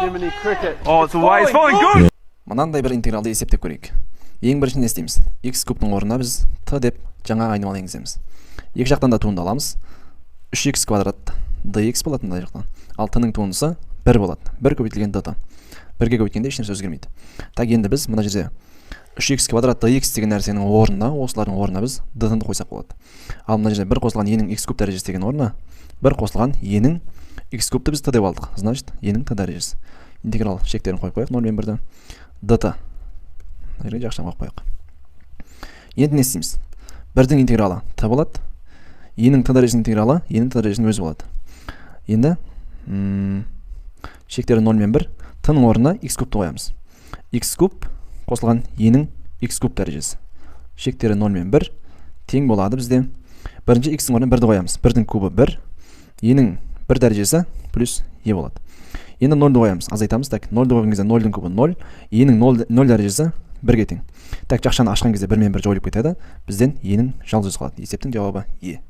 Jiminy Cricket. Oh, it's away. It's falling good. Мынандай бір интегралды есептеп көрейік. Ең бірінші не істейміз? X кубтың орнына біз t деп жаңа айнымалы енгіземіз. Екі жақтан да туынды аламыз. 3x квадрат dx болады мына жақтан. Ал t-ның туындысы 1 болады. 1 көбейтілген dt. 1-ге көбейткенде ешнәрсе өзгермейді. Так, енді біз мына жерде 3x квадрат dx деген нәрсенің орнына, осылардың орнына біз dt-ны қойсақ болады. Ал мына жерде 1 қосылған e-ның x куб дәрежесі деген орнына 1 қосылған e-ның x кубты біз t деп алдық. Значит, e-ның t дәрежесі. Интеграл шектерін қойып қояйық 0 мен 1-ді. dt. Мына жақшам қойып қояйық. Енді не істейміз? 1-дің интегралы t болады. E-ның t дәрежесінің интегралы e-ның t дәрежесінің өзі болады. Енді шектері 0 мен 1, t-ның орнына x кубты қоямыз. x куб қосылған e-ның x куб дәрежесі. Шектері 0 мен 1 тең болады бізде. Бірінші x-ның орнына 1-ді қоямыз. 1-дің кубы 1, e-ның 1 дәрежесі плюс e болады. Енді 0-ды қоямыз. Азайтамыз. Так, 0-ды қойған кезде 0-дің кубы 0, e-ның 0 дәрежесі 1-ге тең. Так, жақшаны ашқан кезде 1 мен 1 жойылып кетеді. Бізден e-ның жалғыз қалады. Есептің жауабы e.